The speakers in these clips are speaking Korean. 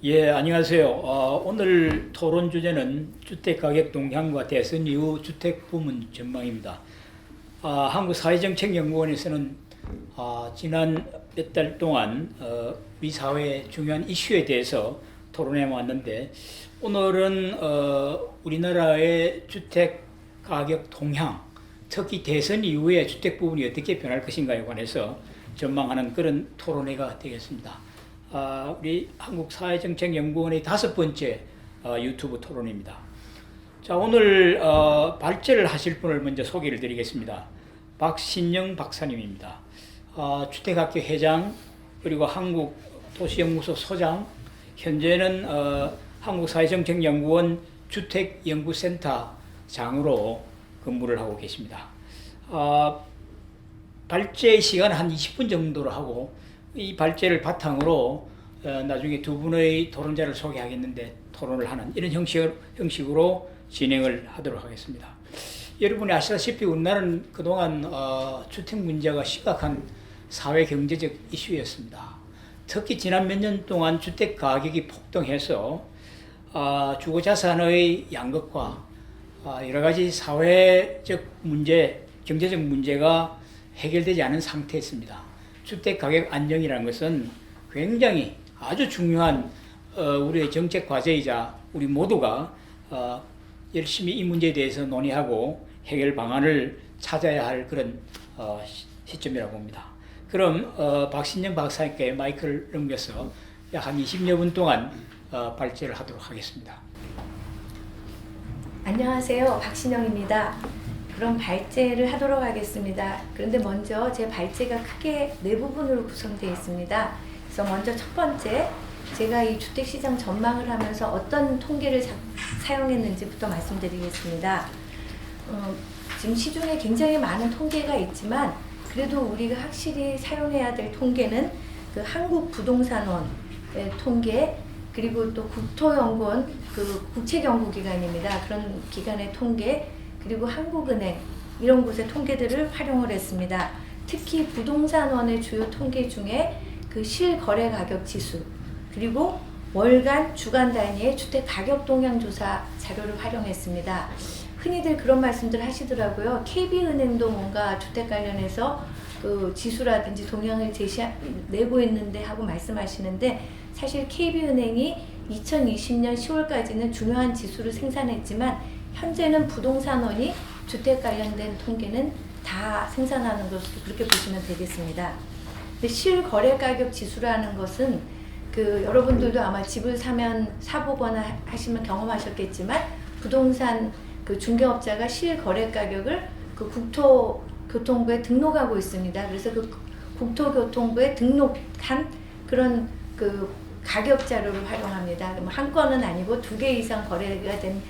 예, 안녕하세요. 오늘 토론 주제는 주택가격 동향과 대선 이후 주택부문 전망입니다. 한국사회정책연구원에서는 지난 몇 달 동안 우리 사회의 중요한 이슈에 대해서 토론해 왔는데, 오늘은 우리나라의 주택가격 동향, 특히 대선 이후에 주택부문이 어떻게 변할 것인가에 관해서 전망하는 그런 토론회가 되겠습니다. 우리 한국사회정책연구원의 5번째 유튜브 토론입니다. 자, 오늘 발제를 하실 분을 먼저 소개를 드리겠습니다. 박신영 박사님입니다. 주택학교 회장, 그리고 한국도시연구소 소장, 현재는 한국사회정책연구원 주택연구센터장으로 근무를 하고 계십니다. 발제 시간 한 20분 정도로 하고, 이 발제를 바탕으로 나중에 두 분의 토론자를 소개하겠는데 토론을 하는 이런 형식으로 진행을 하도록 하겠습니다. 여러분이 아시다시피 우리나라는 그동안 주택 문제가 심각한 사회 경제적 이슈였습니다. 특히 지난 몇 년 동안 주택 가격이 폭등해서 주거 자산의 양극화, 여러 가지 사회적 문제, 경제적 문제가 해결되지 않은 상태였습니다. 주택 가격 안정이라는 것은 굉장히 아주 중요한 우리의 정책 과제이자 우리 모두가 열심히 이 문제에 대해서 논의하고 해결 방안을 찾아야 할 그런 시점이라고 봅니다. 그럼 박신영 박사님께 마이크를 넘겨서 약 한 20여 분 동안 발제를 하도록 하겠습니다. 안녕하세요. 박신영입니다. 그럼 발제를 하도록 하겠습니다. 그런데 먼저 제 발제가 크게 네 부분으로 구성되어 있습니다. 그래서 먼저 첫 번째, 제가 이 주택시장 전망을 하면서 어떤 통계를 사용했는지부터 말씀드리겠습니다. 지금 시중에 굉장히 많은 통계가 있지만 그래도 우리가 확실히 사용해야 될 통계는 그 한국부동산원의 통계, 그리고 또 국토연구원, 그 국책연구기관입니다. 그런 기관의 통계, 그리고 한국은행, 이런 곳의 통계들을 활용을 했습니다. 특히 부동산원의 주요 통계 중에 그 실거래 가격 지수, 그리고 월간, 주간 단위의 주택 가격 동향 조사 자료를 활용했습니다. 흔히들 그런 말씀들 하시더라고요. KB은행도 뭔가 주택 관련해서 그 지수라든지 동향을 내고 있는데 하고 말씀하시는데, 사실 KB은행이 2020년 10월까지는 중요한 지수를 생산했지만 현재는 부동산원이 주택 관련된 통계는 다 생산하는 것으로 그렇게 보시면 되겠습니다. 근데 실거래 가격 지수라는 것은 그 여러분들도 아마 집을 사보거나 하시면 경험하셨겠지만, 부동산 그 중개업자가 실거래 가격을 그 국토교통부에 등록하고 있습니다. 그래서 그 국토교통부에 등록한 그런 그 가격 자료를 활용합니다. 한 건은 아니고 2개 이상 거래가 된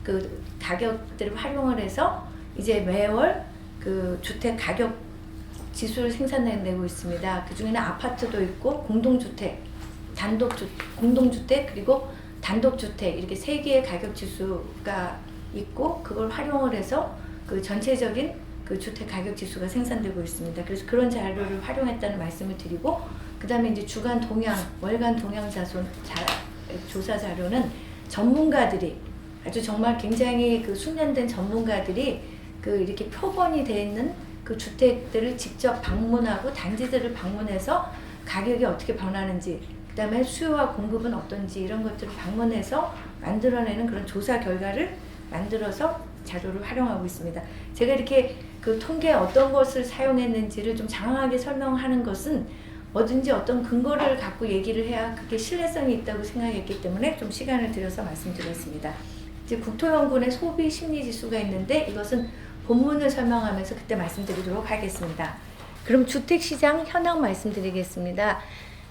그 가격들을 활용을 해서 이제 매월 그 주택 가격 지수를 생산해내고 있습니다. 그 중에는 아파트도 있고 공동주택, 공동주택, 그리고 단독주택, 이렇게 3개의 가격 지수가 있고, 그걸 활용을 해서 그 전체적인 그 주택 가격 지수가 생산되고 있습니다. 그래서 그런 자료를 활용했다는 말씀을 드리고, 그 다음에 이제 주간 동향, 월간 동향 조사 자료는 전문가들이, 아주 정말 굉장히 그 숙련된 전문가들이 그 이렇게 표본이 되어 있는 그 주택들을 직접 방문하고 단지들을 방문해서 가격이 어떻게 변하는지, 그 다음에 수요와 공급은 어떤지, 이런 것들을 방문해서 만들어내는 그런 조사 결과를 만들어서 자료를 활용하고 있습니다. 제가 이렇게 그 통계에 어떤 것을 사용했는지를 좀 장황하게 설명하는 것은 뭐든지 어떤 근거를 갖고 얘기를 해야 그게 신뢰성이 있다고 생각했기 때문에 좀 시간을 들여서 말씀드렸습니다. 이제 국토연구원의 소비 심리 지수가 있는데, 이것은 본문을 설명하면서 그때 말씀드리도록 하겠습니다. 그럼 주택시장 현황 말씀드리겠습니다.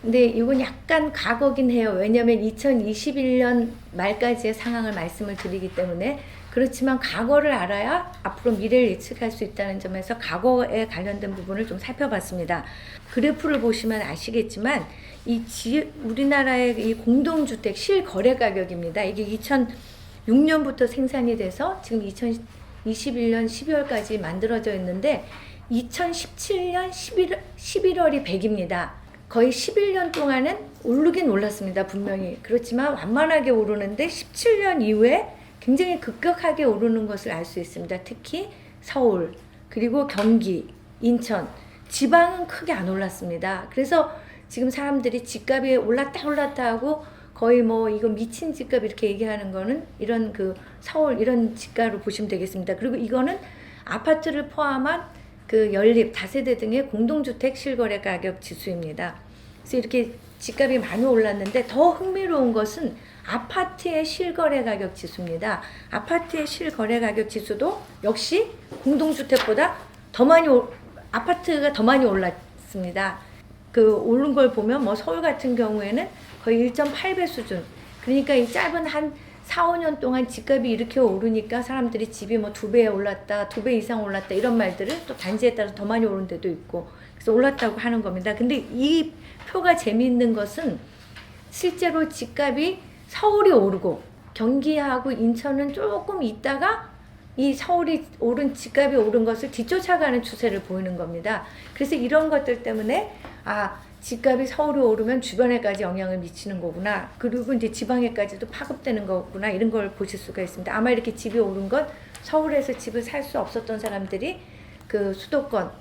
근데 이건 약간 과거긴 해요. 왜냐하면 2021년 말까지의 상황을 말씀을 드리기 때문에. 그렇지만 과거를 알아야 앞으로 미래를 예측할 수 있다는 점에서 과거에 관련된 부분을 좀 살펴봤습니다. 그래프를 보시면 아시겠지만 우리나라의 이 공동주택 실거래 가격입니다. 이게 2006년부터 생산이 돼서 지금 2021년 12월까지 만들어져 있는데 2017년 11월이 100입니다. 거의 11년 동안은 오르긴 올랐습니다. 분명히. 그렇지만 완만하게 오르는데 17년 이후에 굉장히 급격하게 오르는 것을 알 수 있습니다. 특히 서울, 그리고 경기, 인천, 지방은 크게 안 올랐습니다. 그래서 지금 사람들이 집값이 올랐다 하고 거의 뭐 이거 미친 집값 이렇게 얘기하는 거는 이런 그 서울 이런 집가로 보시면 되겠습니다. 그리고 이거는 아파트를 포함한 그 연립, 다세대 등의 공동주택 실거래 가격 지수입니다. 그래서 이렇게 집값이 많이 올랐는데 더 흥미로운 것은 아파트의 실거래 가격 지수입니다. 아파트의 실거래 가격 지수도 역시 공동주택보다 아파트가 더 많이 올랐습니다. 그 오른 걸 보면 뭐 서울 같은 경우에는 거의 1.8배 수준. 그러니까 이 짧은 한 4, 5년 동안 집값이 이렇게 오르니까 사람들이 집이 뭐 2배 올랐다, 2배 이상 올랐다 이런 말들을 또 단지에 따라 더 많이 오른 데도 있고 그래서 올랐다고 하는 겁니다. 근데 이 표가 재미있는 것은 실제로 집값이 서울이 오르고 경기하고 인천은 조금 있다가 이 서울이 오른 집값이 오른 것을 뒤쫓아가는 추세를 보이는 겁니다. 그래서 이런 것들 때문에 집값이 서울이 오르면 주변에까지 영향을 미치는 거구나. 그리고 이제 지방에까지도 파급되는 거구나. 이런 걸 보실 수가 있습니다. 아마 이렇게 집이 오른 건 서울에서 집을 살 수 없었던 사람들이 그 수도권,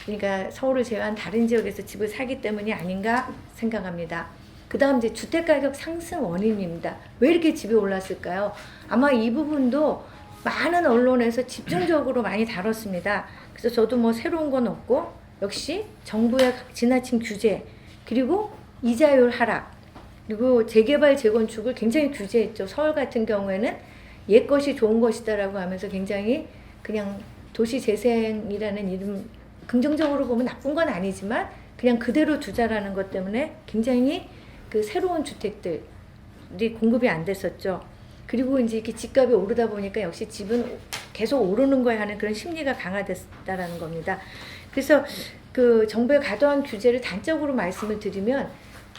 그러니까 서울을 제외한 다른 지역에서 집을 사기 때문이 아닌가 생각합니다. 그 다음 이제 주택가격 상승 원인입니다. 왜 이렇게 집이 올랐을까요? 아마 이 부분도 많은 언론에서 집중적으로 많이 다뤘습니다. 그래서 저도 뭐 새로운 건 없고 역시 정부의 지나친 규제, 그리고 이자율 하락, 그리고 재개발, 재건축을 굉장히 규제했죠. 서울 같은 경우에는 옛 것이 좋은 것이다라고 하면서 굉장히 그냥 도시재생이라는 이름, 긍정적으로 보면 나쁜 건 아니지만 그냥 그대로 두자라는 것 때문에 굉장히 그 새로운 주택들이 공급이 안 됐었죠. 그리고 이제 이렇게 집값이 오르다 보니까 역시 집은 계속 오르는 거야 하는 그런 심리가 강화됐다라는 겁니다. 그래서 그 정부의 과도한 규제를 단적으로 말씀을 드리면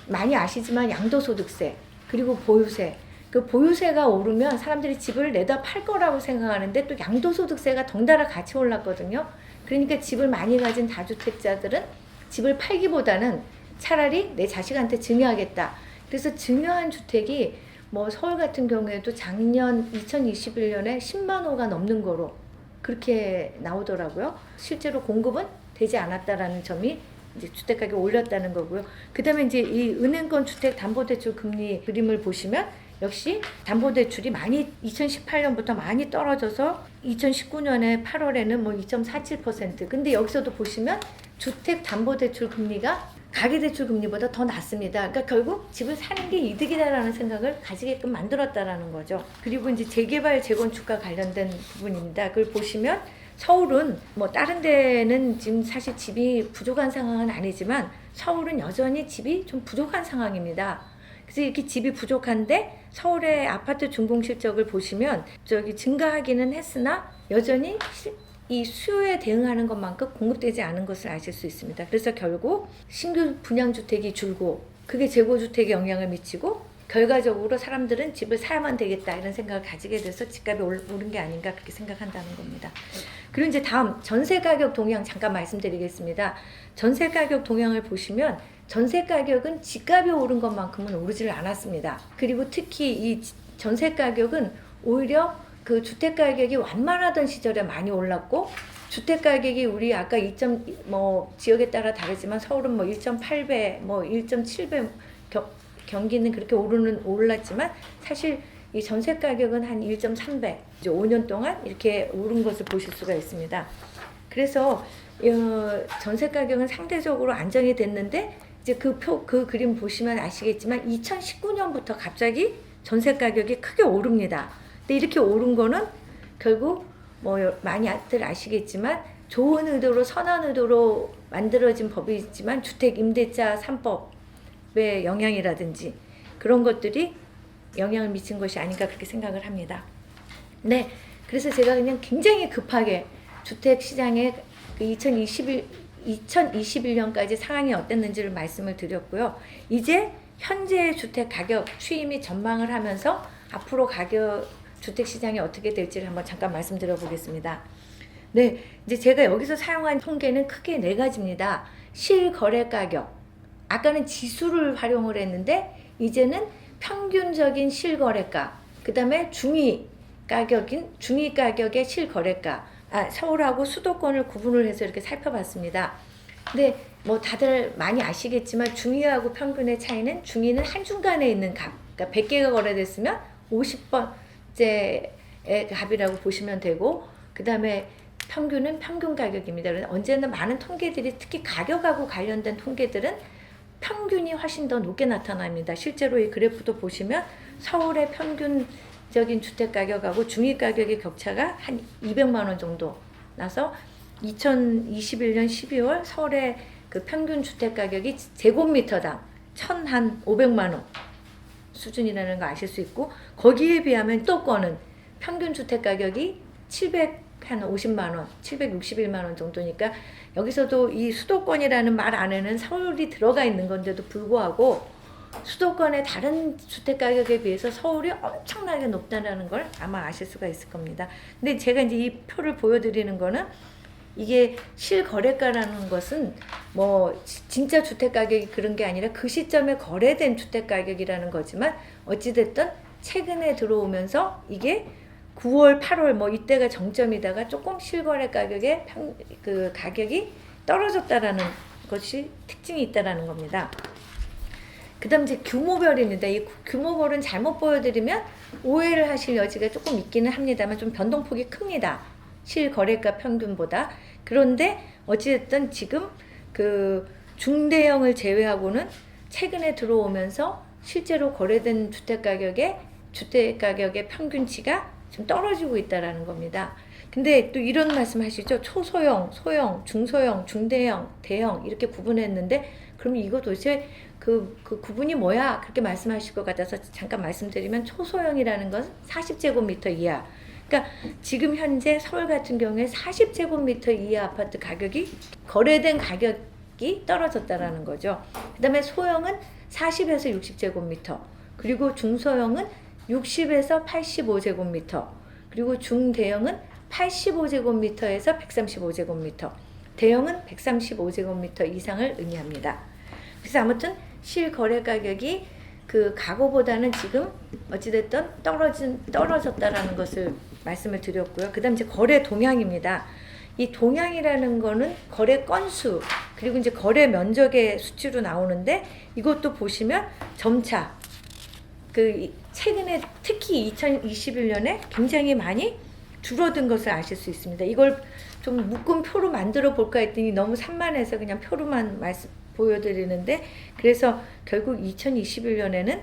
많이 아시지만 양도소득세 그리고 보유세, 그 보유세가 오르면 사람들이 집을 내다 팔 거라고 생각하는데 또 양도소득세가 덩달아 같이 올랐거든요. 그러니까 집을 많이 가진 다주택자들은 집을 팔기보다는 차라리 내 자식한테 증여하겠다. 그래서 증여한 주택이 뭐 서울 같은 경우에도 작년 2021년에 10만 호가 넘는 거로 그렇게 나오더라고요. 실제로 공급은 되지 않았다라는 점이 이제 주택가격이 올렸다는 거고요. 그 다음에 이제 이 은행권 주택 담보대출 금리 그림을 보시면 역시 담보대출이 많이 2018년부터 많이 떨어져서 2019년에 8월에는 뭐 2.47%. 근데 여기서도 보시면 주택 담보대출 금리가 가계대출 금리보다 더 낮습니다. 그러니까 결국 집을 사는 게 이득이다라는 생각을 가지게끔 만들었다라는 거죠. 그리고 이제 재개발, 재건축과 관련된 부분입니다. 그걸 보시면 서울은 뭐 다른 데는 지금 사실 집이 부족한 상황은 아니지만 서울은 여전히 집이 좀 부족한 상황입니다. 그래서 이렇게 집이 부족한데 서울의 아파트 준공 실적을 보시면 증가하기는 했으나 여전히 이 수요에 대응하는 것만큼 공급되지 않은 것을 아실 수 있습니다. 그래서 결국 신규 분양주택이 줄고 그게 재고주택에 영향을 미치고 결과적으로 사람들은 집을 사야만 되겠다 이런 생각을 가지게 돼서 집값이 오른 게 아닌가 그렇게 생각한다는 겁니다. 그리고 이제 다음 전세가격 동향 잠깐 말씀드리겠습니다. 전세가격 동향을 보시면 전세가격은 집값이 오른 것만큼은 오르지를 않았습니다. 그리고 특히 이 전세가격은 오히려 그 주택가격이 완만하던 시절에 많이 올랐고 주택가격이 우리 아까 뭐 지역에 따라 다르지만 서울은 뭐 1.8배, 뭐 1.7배 경기는 그렇게 올랐지만 사실 이 전세가격은 한 1.3배, 이제 5년 동안 이렇게 오른 것을 보실 수가 있습니다. 그래서 전세가격은 상대적으로 안정이 됐는데 이제 그 그림 보시면 아시겠지만 2019년부터 갑자기 전세가격이 크게 오릅니다. 근데 이렇게 오른 거는 결국 뭐 많이들 아시겠지만 좋은 의도로 선한 의도로 만들어진 법이지만 주택임대차 3법의 영향이라든지 그런 것들이 영향을 미친 것이 아닌가 그렇게 생각을 합니다. 네, 그래서 제가 그냥 굉장히 급하게 주택시장의 그 2021년까지 상황이 어땠는지를 말씀을 드렸고요. 이제 현재 주택 가격 추이및 전망을 하면서 앞으로 주택시장이 어떻게 될지를 한번 잠깐 말씀드려 보겠습니다. 네, 이제 제가 여기서 사용한 통계는 크게 4가지입니다. 실거래 가격, 아까는 지수를 활용을 했는데 이제는 평균적인 실거래가, 그 다음에 중위 가격의 실거래가, 서울하고 수도권을 구분을 해서 이렇게 살펴봤습니다. 근데 뭐 다들 많이 아시겠지만 중위하고 평균의 차이는, 중위는 한중간에 있는 값, 그러니까 100개가 거래됐으면 50번째의 값이라고 보시면 되고, 그 다음에 평균은 평균 가격입니다. 그래서 언제나 많은 통계들이, 특히 가격하고 관련된 통계들은 평균이 훨씬 더 높게 나타납니다. 실제로 이 그래프도 보시면 서울의 평균적인 주택 가격하고 중위 가격의 격차가 한 200만 원 정도 나서 2021년 12월 서울의 그 평균 주택 가격이 제곱미터당 1,500만 원 수준이라는 거 아실 수 있고, 거기에 비하면 수도권은 평균 주택 가격이 750만 원, 761만 원 정도니까, 여기서도 이 수도권이라는 말 안에는 서울이 들어가 있는 건데도 불구하고 수도권의 다른 주택 가격에 비해서 서울이 엄청나게 높다는 걸 아마 아실 수가 있을 겁니다. 근데 제가 이제 이 표를 보여드리는 거는, 이게 실거래가라는 것은 뭐 진짜 주택 가격이 그런 게 아니라 그 시점에 거래된 주택 가격이라는 거지만, 어찌됐든 최근에 들어오면서 이게 9월, 8월 뭐 이때가 정점이다가 조금 실거래 가격의 그 가격이 떨어졌다라는 것이 특징이 있다라는 겁니다. 그다음 이제 규모별입니다. 이 규모별은 잘못 보여드리면 오해를 하실 여지가 조금 있기는 합니다만 좀 변동폭이 큽니다. 실거래가 평균보다. 그런데 어찌됐든 지금 그 중대형을 제외하고는 최근에 들어오면서 실제로 거래된 주택 가격의 평균치가 좀 떨어지고 있다라는 겁니다. 근데 또 이런 말씀 하시죠. 초소형, 소형, 중소형, 중대형, 대형 이렇게 구분했는데, 그럼 이거 도대체 그 구분이 뭐야? 그렇게 말씀하실 것 같아서 잠깐 말씀드리면, 초소형이라는 건 40제곱미터 이하. 그러니까 지금 현재 서울 같은 경우에 40제곱미터 이하 아파트 가격이, 거래된 가격이 떨어졌다라는 거죠. 그 다음에 소형은 40에서 60제곱미터, 그리고 중소형은 60에서 85제곱미터, 그리고 중대형은 85제곱미터에서 135제곱미터, 대형은 135제곱미터 이상을 의미합니다. 그래서 아무튼 실거래 가격이 그 과거보다는 지금 어찌됐든 떨어졌다라는 것을 말씀을 드렸고요. 그 다음 이제 거래 동향입니다. 이 동향이라는 거는 거래 건수, 그리고 이제 거래 면적의 수치로 나오는데, 이것도 보시면 점차 그 최근에 특히 2021년에 굉장히 많이 줄어든 것을 아실 수 있습니다. 이걸 좀 묶은 표로 만들어 볼까 했더니 너무 산만해서 그냥 표로만 보여드리는데, 그래서 결국 2021년에는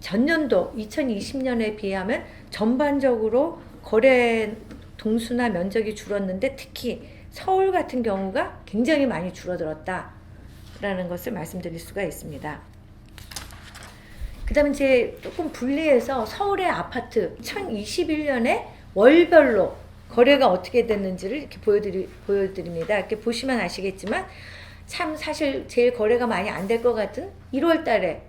전년도 2020년에 비하면 전반적으로 거래 동수나 면적이 줄었는데, 특히 서울 같은 경우가 굉장히 많이 줄어들었다라는 것을 말씀드릴 수가 있습니다. 그 다음에 이제 조금 분리해서 서울의 아파트 2021년에 월별로 거래가 어떻게 됐는지를 이렇게 보여드립니다. 이렇게 보시면 아시겠지만, 참 사실 제일 거래가 많이 안 될 것 같은 1월 달에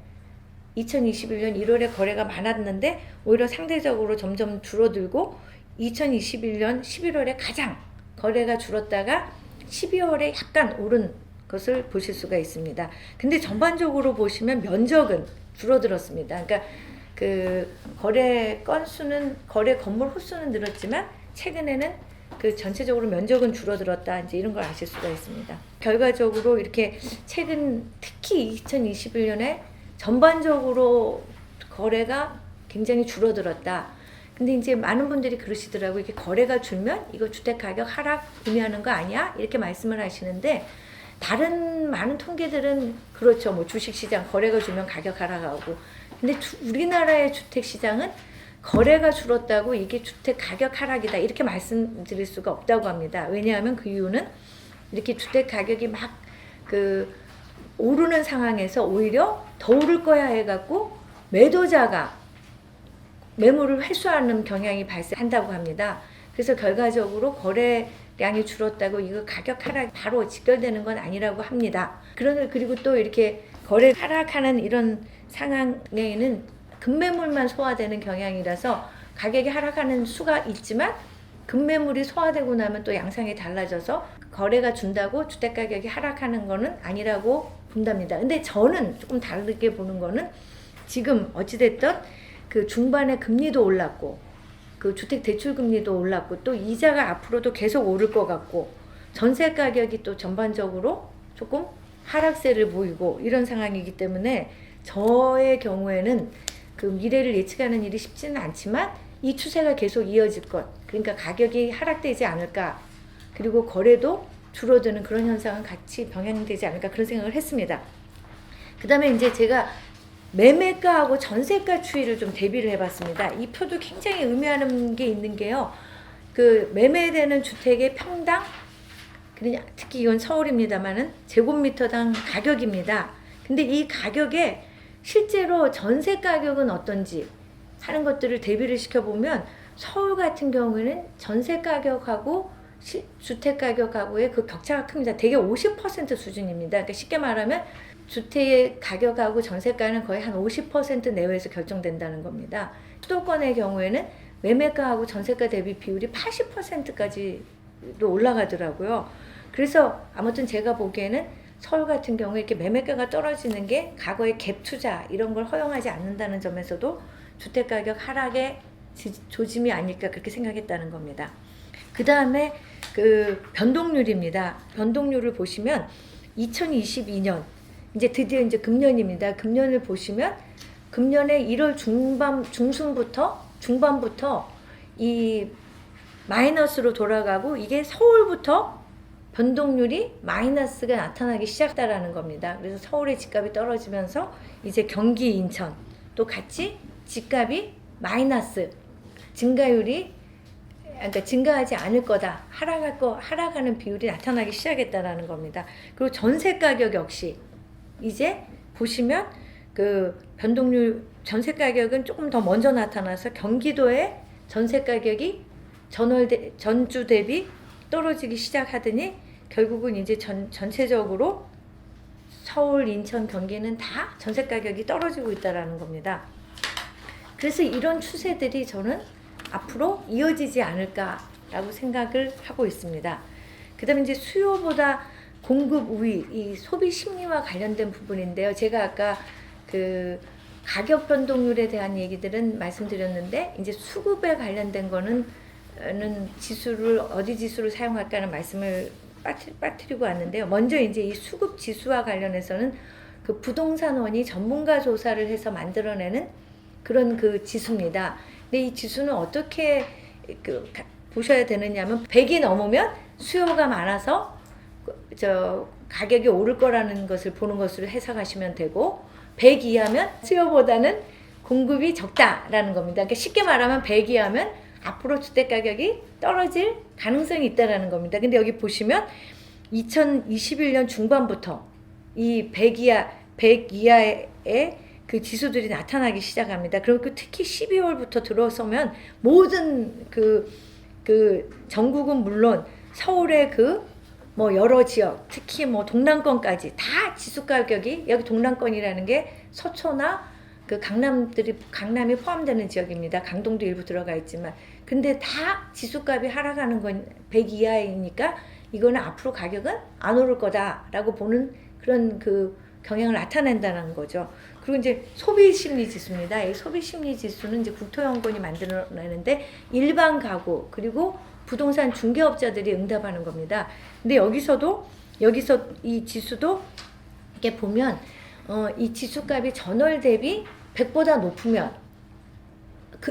2021년 1월에 거래가 많았는데 오히려 상대적으로 점점 줄어들고, 2021년 11월에 가장 거래가 줄었다가 12월에 약간 오른 것을 보실 수가 있습니다. 근데 전반적으로 보시면 면적은 줄어들었습니다. 그러니까 그 거래 건수는, 거래 건물 호수는 늘었지만 최근에는 그 전체적으로 면적은 줄어들었다, 이제 이런 걸 아실 수가 있습니다. 결과적으로 이렇게 최근 특히 2021년에 전반적으로 거래가 굉장히 줄어들었다. 근데 이제 많은 분들이 그러시더라고요. 이게 거래가 줄면 이거 주택 가격 하락 의미하는 거 아니야? 이렇게 말씀을 하시는데, 다른 많은 통계들은 그렇죠. 뭐 주식시장 거래가 줄면 가격 하락하고. 근데 우리나라의 주택시장은 거래가 줄었다고 이게 주택 가격 하락이다 이렇게 말씀드릴 수가 없다고 합니다. 왜냐하면 그 이유는 이렇게 주택 가격이 막 그 오르는 상황에서 오히려 더 오를 거야 해갖고 매도자가 매물을 회수하는 경향이 발생한다고 합니다. 그래서 결과적으로 거래량이 줄었다고 이거 가격 하락 바로 직결되는 건 아니라고 합니다. 그리고 또 이렇게 거래 하락하는 이런 상황에는 급매물만 소화되는 경향이라서 가격이 하락하는 수가 있지만, 급매물이 소화되고 나면 또 양상이 달라져서 거래가 준다고 주택 가격이 하락하는 거는 아니라고 본답니다. 근데 저는 조금 다르게 보는 거는 지금 어찌됐든 그 중반에 금리도 올랐고 그 주택 대출 금리도 올랐고 또 이자가 앞으로도 계속 오를 것 같고 전세 가격이 또 전반적으로 조금 하락세를 보이고 이런 상황이기 때문에 저의 경우에는 그 미래를 예측하는 일이 쉽지는 않지만 이 추세가 계속 이어질 것, 그러니까 가격이 하락되지 않을까, 그리고 거래도 줄어드는 그런 현상은 같이 병행되지 않을까 그런 생각을 했습니다. 그 다음에 이제 제가 매매가하고 전세가 추이를 좀 대비를 해봤습니다. 이 표도 굉장히 의미하는 게 있는 게요. 그 매매되는 주택의 평당, 그냥 특히 이건 서울입니다만은 제곱미터당 가격입니다. 근데 이 가격에 실제로 전세 가격은 어떤지 하는 것들을 대비를 시켜보면 서울 같은 경우에는 전세 가격하고 주택 가격하고의 그 격차가 큽니다. 대개 50% 수준입니다. 그러니까 쉽게 말하면 주택의 가격하고 전세가는 거의 한 50% 내외에서 결정된다는 겁니다. 수도권의 경우에는 매매가하고 전세가 대비 비율이 80%까지도 올라가더라고요. 그래서 아무튼 제가 보기에는 서울 같은 경우에 이렇게 매매가가 떨어지는 게 과거의 갭 투자 이런 걸 허용하지 않는다는 점에서도 주택가격 하락의 조짐이 아닐까 그렇게 생각했다는 겁니다. 그 다음에 그 변동률입니다. 변동률을 보시면 2022년 이제 드디어 이제 금년입니다. 금년을 보시면 금년의 1월 중반부터 이 마이너스로 돌아가고 이게 서울부터 변동률이 마이너스가 나타나기 시작했다라는 겁니다. 그래서 서울의 집값이 떨어지면서 이제 경기, 인천 또 같이 집값이 마이너스 증가율이 그러니까 증가하지 않을 거다. 하락하는 비율이 나타나기 시작했다라는 겁니다. 그리고 전세 가격 역시 이제 보시면 그 변동률 전세 가격은 조금 더 먼저 나타나서 경기도의 전세 가격이 전주 대비 떨어지기 시작하더니 결국은 이제 전체적으로 서울, 인천, 경기는 다 전세 가격이 떨어지고 있다라는 겁니다. 그래서 이런 추세들이 저는 앞으로 이어지지 않을까라고 생각을 하고 있습니다. 그 다음에 이제 수요보다 공급 우위, 이 소비 심리와 관련된 부분인데요. 제가 아까 그 가격 변동률에 대한 얘기들은 말씀드렸는데, 이제 수급에 관련된 거는 지수를, 어디 지수를 사용할까 하는 말씀을 빠뜨리고 왔는데요. 먼저 이제 이 수급 지수와 관련해서는 그 부동산원이 전문가 조사를 해서 만들어내는 그런 그 지수입니다. 근데 이 지수는 어떻게 보셔야 되느냐면 100이 넘으면 수요가 많아서 가격이 오를 거라는 것을 보는 것으로 해석하시면 되고 100 이하면 수요보다는 공급이 적다라는 겁니다. 그러니까 쉽게 말하면 100 이하면 앞으로 주택 가격이 떨어질 가능성이 있다라는 겁니다. 근데 여기 보시면 2021년 중반부터 이 100 이하의 그 지수들이 나타나기 시작합니다. 그리고 특히 12월부터 들어서면 모든 그 전국은 물론 서울의 뭐 여러 지역, 특히 뭐 동남권까지 다 지수 가격이, 여기 동남권이라는 게 서초나 그 강남이 포함되는 지역입니다. 강동도 일부 들어가 있지만, 근데 다 지수값이 하락하는 건 100 이하이니까 이거는 앞으로 가격은 안 오를 거다라고 보는 그런 그 경향을 나타낸다는 거죠. 그리고 이제 소비심리 지수입니다. 이 소비심리 지수는 이제 국토연구원이 만들어내는데 일반 가구 그리고 부동산 중개업자들이 응답하는 겁니다. 근데 여기서 이 지수도 이렇게 보면 이 지수값이 전월 대비 100보다 높으면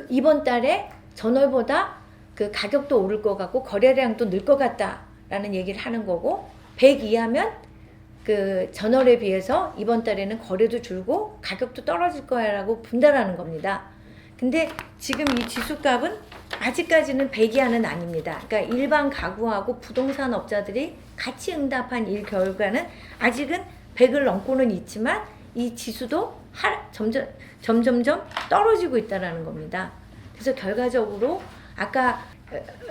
이번 달에 전월보다 그 가격도 오를 것 같고 거래량도 늘 것 같다라는 얘기를 하는 거고 100 이하면 그 전월에 비해서 이번 달에는 거래도 줄고 가격도 떨어질 거야라고 본다라는 겁니다. 근데 지금 이 지수값은 아직까지는 100 이하는 아닙니다. 그러니까 일반 가구하고 부동산 업자들이 같이 응답한 이 결과는 아직은 100을 넘고는 있지만 이 지수도 점점점 떨어지고 있다라는 겁니다. 그래서 결과적으로 아까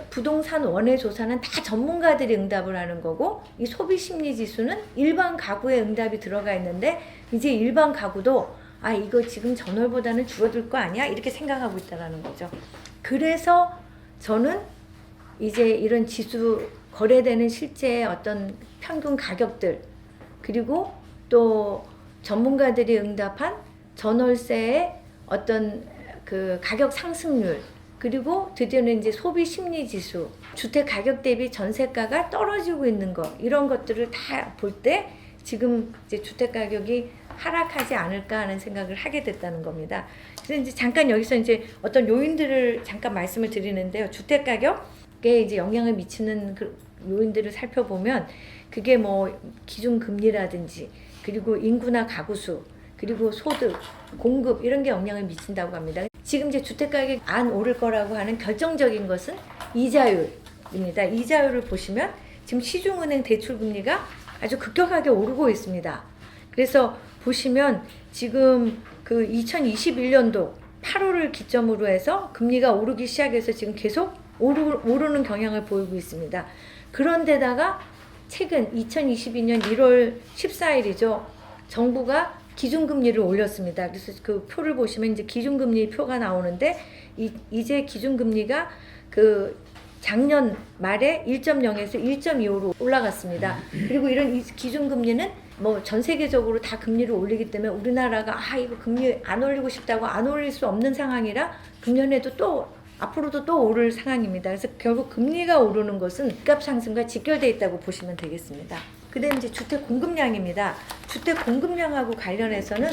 부동산 원의 조사는 다 전문가들이 응답을 하는 거고 이 소비심리 지수는 일반 가구의 응답이 들어가 있는데 이제 일반 가구도 이거 지금 전월보다는 줄어들 거 아니야? 이렇게 생각하고 있다는 거죠. 그래서 저는 이제 이런 지수 거래되는 실제 어떤 평균 가격들 그리고 또 전문가들이 응답한 전월세의 어떤 그 가격 상승률, 그리고 드디어는 이제 소비 심리 지수, 주택 가격 대비 전세가가 떨어지고 있는 것, 이런 것들을 다 볼 때 지금 이제 주택 가격이 하락하지 않을까 하는 생각을 하게 됐다는 겁니다. 그래서 이제 잠깐 여기서 이제 어떤 요인들을 잠깐 말씀을 드리는데요. 주택 가격에 이제 영향을 미치는 그 요인들을 살펴보면 그게 뭐 기준 금리라든지, 그리고 인구나 가구 수, 그리고 소득, 공급, 이런 게 영향을 미친다고 합니다. 지금 이제 주택 가격이 안 오를 거라고 하는 결정적인 것은 이자율입니다. 이자율을 보시면 지금 시중은행 대출 금리가 아주 급격하게 오르고 있습니다. 그래서 보시면 지금 그 2021년도 8월을 기점으로 해서 금리가 오르기 시작해서 지금 계속 오르는 경향을 보이고 있습니다. 그런데다가 최근 2022년 1월 14일이죠. 정부가 기준금리를 올렸습니다. 그래서 그 표를 보시면 이제 기준금리 표가 나오는데 이제 기준금리가 그 작년 말에 1.0에서 1.25로 올라갔습니다. 그리고 이런 기준금리는 뭐 전 세계적으로 다 금리를 올리기 때문에 우리나라가 이거 금리 안 올리고 싶다고 안 올릴 수 없는 상황이라 금년에도 또 앞으로도 또 오를 상황입니다. 그래서 결국 금리가 오르는 것은 집값 상승과 직결되어 있다고 보시면 되겠습니다. 그다음 이제 주택 공급량입니다. 주택 공급량하고 관련해서는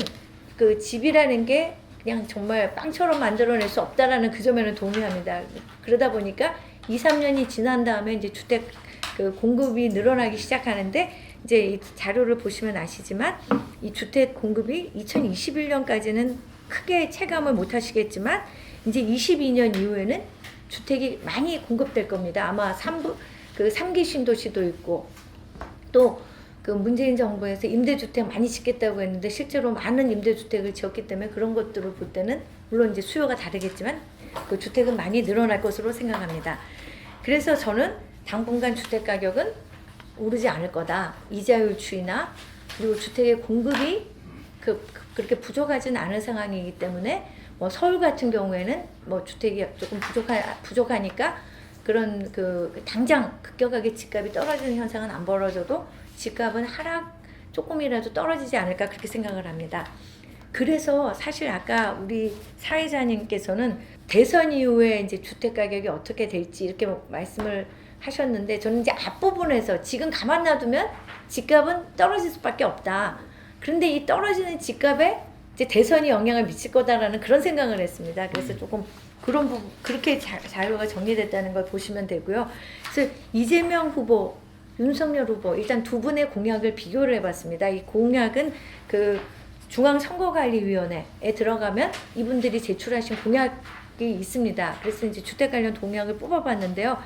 그 집이라는 게 그냥 정말 빵처럼 만들어낼 수 없다라는 그 점에는 동의합니다. 그러다 보니까 2, 3년이 지난 다음에 이제 주택 그 공급이 늘어나기 시작하는데, 이제 이 자료를 보시면 아시지만 이 주택 공급이 2021년까지는 크게 체감을 못 하시겠지만 이제 22년 이후에는 주택이 많이 공급될 겁니다. 아마 3기 신도시도 있고, 또 그 문재인 정부에서 임대주택 많이 짓겠다고 했는데 실제로 많은 임대주택을 지었기 때문에 그런 것들을 볼 때는 물론 이제 수요가 다르겠지만 그 주택은 많이 늘어날 것으로 생각합니다. 그래서 저는 당분간 주택 가격은 오르지 않을 거다. 이자율 추이나 그리고 주택의 공급이 그렇게 부족하지는 않은 상황이기 때문에 뭐 서울 같은 경우에는 뭐 주택이 조금 부족하니까 그런 그 당장 급격하게 집값이 떨어지는 현상은 안 벌어져도 집값은 하락 조금이라도 떨어지지 않을까, 그렇게 생각을 합니다. 그래서 사실 아까 우리 사회자님께서는 대선 이후에 이제 주택 가격이 어떻게 될지 이렇게 말씀을 하셨는데, 저는 이제 앞부분에서 지금 가만 놔두면 집값은 떨어질 수밖에 없다. 그런데 이 떨어지는 집값에 이제 대선이 영향을 미칠 거다라는 그런 생각을 했습니다. 그래서 조금 그런 부분, 그렇게 자료가 정리됐다는 걸 보시면 되고요. 그래서 이재명 후보, 윤석열 후보, 일단 두 분의 공약을 비교를 해봤습니다. 이 공약은 그 중앙선거관리위원회에 들어가면 이분들이 제출하신 공약이 있습니다. 그래서 이제 주택 관련 공약을 뽑아봤는데요.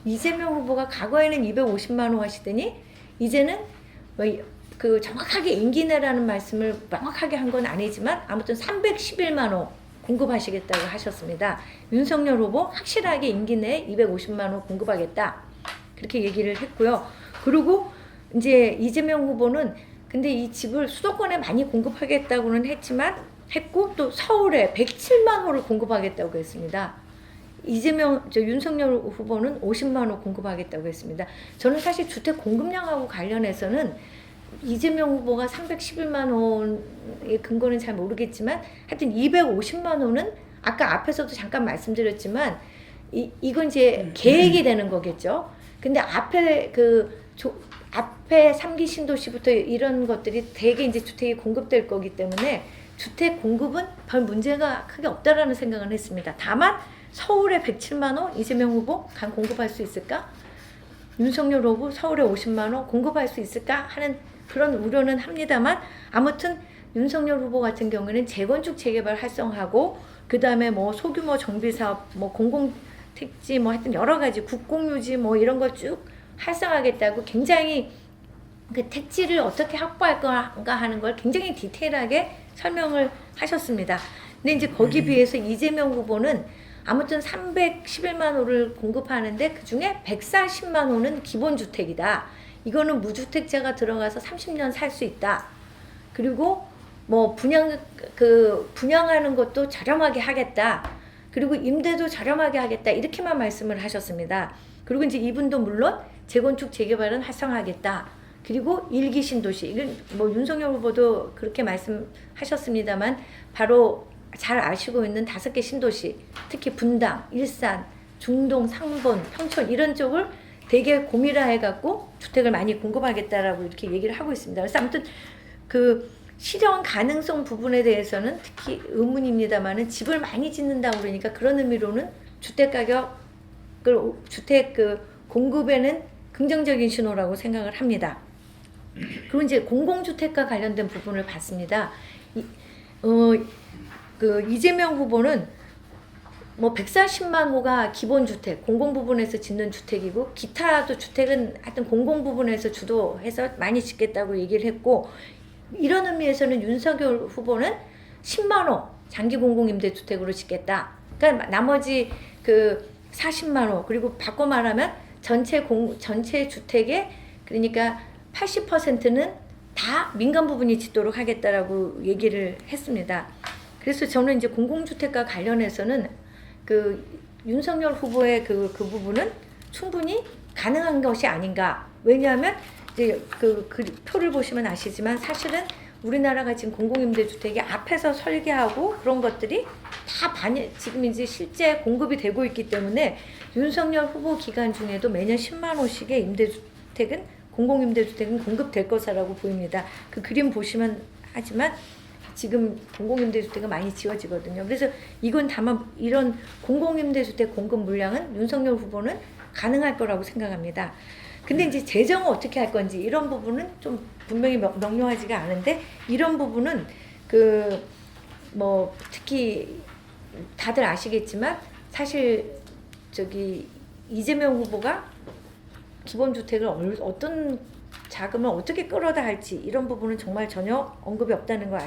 이재명 후보가 과거에는 250만 호 하시더니 이제는 그 정확하게 임기 내라는 말씀을 명확하게 한 건 아니지만 아무튼 311만 호 공급하시겠다고 하셨습니다. 윤석열 후보 확실하게 임기 내에 250만 호 공급하겠다, 그렇게 얘기를 했고요. 그리고 이제 이재명 후보는 근데 이 집을 수도권에 많이 공급하겠다고는 했고 또 서울에 107만 호를 공급하겠다고 했습니다. 윤석열 후보는 50만 호 공급하겠다고 했습니다. 저는 사실 주택 공급량하고 관련해서는 이재명 후보가 311만 호의 근거는 잘 모르겠지만 하여튼 250만 호는 아까 앞에서도 잠깐 말씀드렸지만 이건 이제 계획이 되는 거겠죠. 근데 앞에 앞에 3기 신도시부터 이런 것들이 되게 이제 주택이 공급될 거기 때문에 주택 공급은 별 문제가 크게 없다라는 생각을 했습니다. 다만 서울에 107만 호 이재명 후보 공급할 수 있을까? 윤석열 후보 서울에 50만 호 공급할 수 있을까 하는 그런 우려는 합니다만, 아무튼 윤석열 후보 같은 경우는 재건축 재개발 활성화하고 그 다음에 뭐 소규모 정비 사업, 뭐 공공택지, 뭐 하여튼 여러 가지 국공유지 뭐 이런 걸 쭉 활성화하겠다고 굉장히 그 택지를 어떻게 확보할 건가 하는 걸 굉장히 디테일하게 설명을 하셨습니다. 근데 이제 거기에 비해서 이재명 후보는 아무튼 311만 호를 공급하는데 그 중에 140만 호는 기본주택이다. 이거는 무주택자가 들어가서 30년 살 수 있다. 그리고 뭐 분양하는 것도 저렴하게 하겠다. 그리고 임대도 저렴하게 하겠다. 이렇게만 말씀을 하셨습니다. 그리고 이제 이분도 물론 재건축 재개발은 활성화하겠다. 그리고 일기 신도시. 이건 뭐 윤석열 후보도 그렇게 말씀하셨습니다만 바로 잘 아시고 있는 5개 신도시, 특히 분당, 일산, 중동, 상본, 평촌 이런 쪽을 되게 고밀화해갖고 주택을 많이 공급하겠다라고 이렇게 얘기를 하고 있습니다. 그래서 아무튼 그 실현 가능성 부분에 대해서는 특히 의문입니다만은 집을 많이 짓는다고 그러니까 그런 의미로는 주택 가격을 주택 그 공급에는 긍정적인 신호라고 생각을 합니다. 그리고 이제 공공주택과 관련된 부분을 봤습니다. 그 이재명 후보는 뭐 140만 호가 기본주택, 공공 부분에서 짓는 주택이고 기타도 주택은 하여튼 공공 부분에서 주도해서 많이 짓겠다고 얘기를 했고 이런 의미에서는 윤석열 후보는 10만 호 장기 공공임대주택으로 짓겠다. 그러니까 나머지 그 40만 호 그리고 바꿔 말하면 전체 주택의 그러니까 80%는 다 민간 부분이 짓도록 하겠다라고 얘기를 했습니다. 그래서 저는 이제 공공주택과 관련해서는 그 윤석열 후보의 그 부분은 충분히 가능한 것이 아닌가. 왜냐하면 이제 그 표를 보시면 아시지만 사실은 우리나라가 지금 공공임대주택이 앞에서 설계하고 그런 것들이 다 지금 이제 실제 공급이 되고 있기 때문에 윤석열 후보 기간 중에도 매년 10만 호씩의 임대주택은 공공임대주택은 공급될 것이라고 보입니다. 그 그림 보시면 하지만 지금 공공임대주택이 많이 지어지거든요. 그래서 이건 다만 이런 공공임대주택 공급 물량은 윤석열 후보는 가능할 거라고 생각합니다. 근데 이제 재정을 어떻게 할 건지 이런 부분은 좀 분명히 명료하지가 않은데 이런 부분은 그 뭐 특히 다들 아시겠지만 사실 저기 이재명 후보가 기본주택을 어떤 자금을 어떻게 끌어다 할지 이런 부분은 정말 전혀 언급이 없다는 걸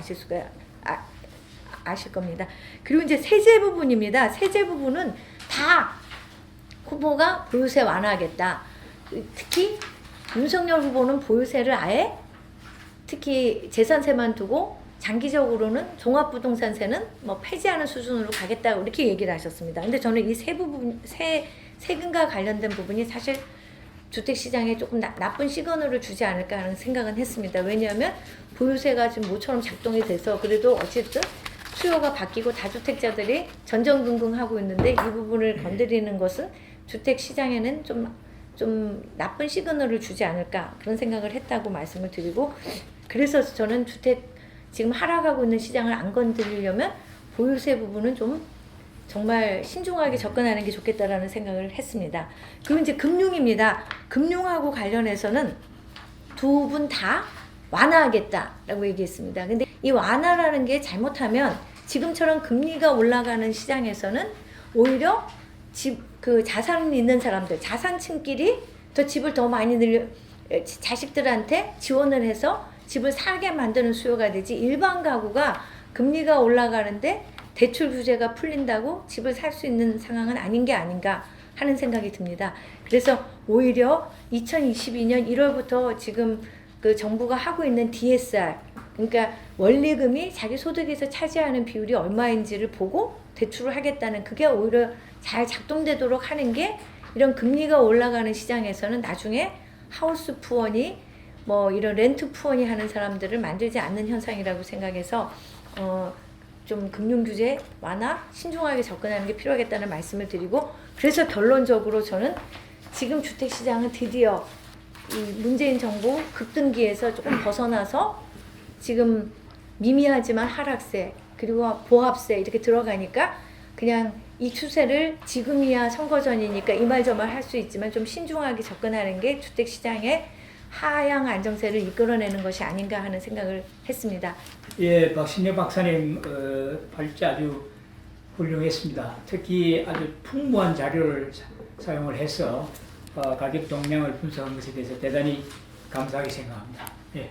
아실 겁니다. 그리고 이제 세제 부분입니다. 세제 부분은 다 후보가 보유세 완화하겠다. 특히 윤석열 후보는 보유세를 아예 특히 재산세만 두고 장기적으로는 종합부동산세는 뭐 폐지하는 수준으로 가겠다고 이렇게 얘기를 하셨습니다. 근데 저는 이 세금과 관련된 부분이 사실 주택시장에 조금 나쁜 시그널을 주지 않을까 하는 생각은 했습니다. 왜냐하면 보유세가 지금 모처럼 작동이 돼서 그래도 어쨌든 수요가 바뀌고 다주택자들이 전전긍긍하고 있는데 이 부분을 건드리는 것은 주택시장에는 좀 나쁜 시그널을 주지 않을까 그런 생각을 했다고 말씀을 드리고 그래서 저는 주택 지금 하락하고 있는 시장을 안 건드리려면 보유세 부분은 좀 정말 신중하게 접근하는 게 좋겠다라는 생각을 했습니다. 그리고 이제 금융입니다. 금융하고 관련해서는 두 분 다 완화하겠다라고 얘기했습니다. 근데 이 완화라는 게 잘못하면 지금처럼 금리가 올라가는 시장에서는 오히려 그 자산 있는 사람들, 자산층끼리 더 집을 더 많이 자식들한테 지원을 해서 집을 사게 만드는 수요가 되지 일반 가구가 금리가 올라가는데 대출 규제가 풀린다고 집을 살 수 있는 상황은 아닌 게 아닌가 하는 생각이 듭니다. 그래서 오히려 2022년 1월부터 지금 그 정부가 하고 있는 DSR, 그러니까 원리금이 자기 소득에서 차지하는 비율이 얼마인지를 보고 대출을 하겠다는 그게 오히려 잘 작동되도록 하는 게 이런 금리가 올라가는 시장에서는 나중에 하우스 푸어니 뭐 이런 렌트 푸어니 하는 사람들을 만들지 않는 현상이라고 생각해서 좀 금융 규제 완화 신중하게 접근하는 게 필요하겠다는 말씀을 드리고 그래서 결론적으로 저는 지금 주택 시장은 드디어 이 문재인 정부 급등기에서 조금 벗어나서 지금 미미하지만 하락세 그리고 보합세 이렇게 들어가니까 그냥 이 추세를 지금이야 선거 전이니까 이 말 저 말 할 수 있지만 좀 신중하게 접근하는 게 주택 시장의 하향 안정세를 이끌어내는 것이 아닌가 하는 생각을 했습니다. 예, 박신여 박사님 발제 아주 훌륭했습니다. 특히 아주 풍부한 자료를 사용을 해서 가격 동향을 분석한 것에 대해서 대단히 감사하게 생각합니다. 예.